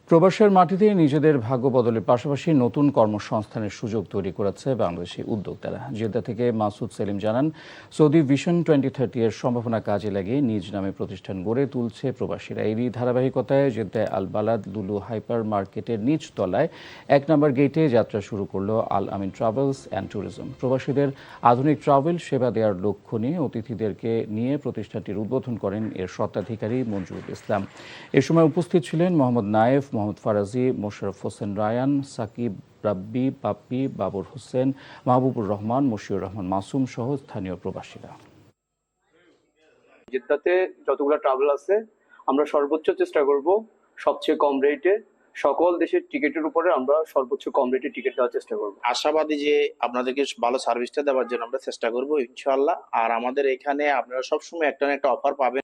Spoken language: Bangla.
প্রবাসের মাটিতে নিজেদের ভাগ্য বদলের পাশাপাশি নতুন কর্মসংস্থানের সুযোগ তৈরি করেছে বাংলাদেশি উদ্যোক্তারা। জেদ্দা থেকে মাসুদ সেলিম জানান, সৌদি ভিশন 2030 এর সম্ভাবনা কাজে লাগিয়ে নিজ নামে প্রতিষ্ঠান গড়ে তুলছে প্রবাসীরা। এরই ধারাবাহিকতায় জেদ্দায় আল বালাদ লুলু হাইপার মার্কেটের নিচ তলায় 1 নম্বর গেটে যাত্রা শুরু করলো আল আমিন ট্রাভেলস অ্যান্ড ট্যুরিজম। প্রবাসীদের আধুনিক ট্রাভেল সেবা দেওয়ার লক্ষ্য নিয়ে অতিথিদেরকে নিয়ে প্রতিষ্ঠানটির উদ্বোধন করেন এর স্বত্বাধিকারী মঞ্জুরুল ইসলাম। এ সময় উপস্থিত ছিলেন মোহাম্মদ নায়েফ, মোহাম্মদ ফারাজি, মোশাররফ হোসেন রায়ান, সাকিব রাব্বি, পাপ্পি, বাবর হোসেন, মাহবুবুর রহমান, মশিউর রহমান মাসুম সহ স্থানীয় প্রবাসীরা। জেদ্দাতে যতগুলো ট্রাভেল আছে আমরা সর্বোচ্চ চেষ্টা করব সবচেয়ে কম রেটে সকল দেশের টিকিটের উপরে আমরা সর্বোচ্চ কম রেটে টিকিট দেওয়ার চেষ্টা করব। আশাবাদী যে আপনাদেরকে ভালো সার্ভিসটা দেওয়ার জন্য আমরা চেষ্টা করব ইনশাআল্লাহ। আর আমাদের এখানে আপনারা সবসময় একটা না একটা অফার পাবেন।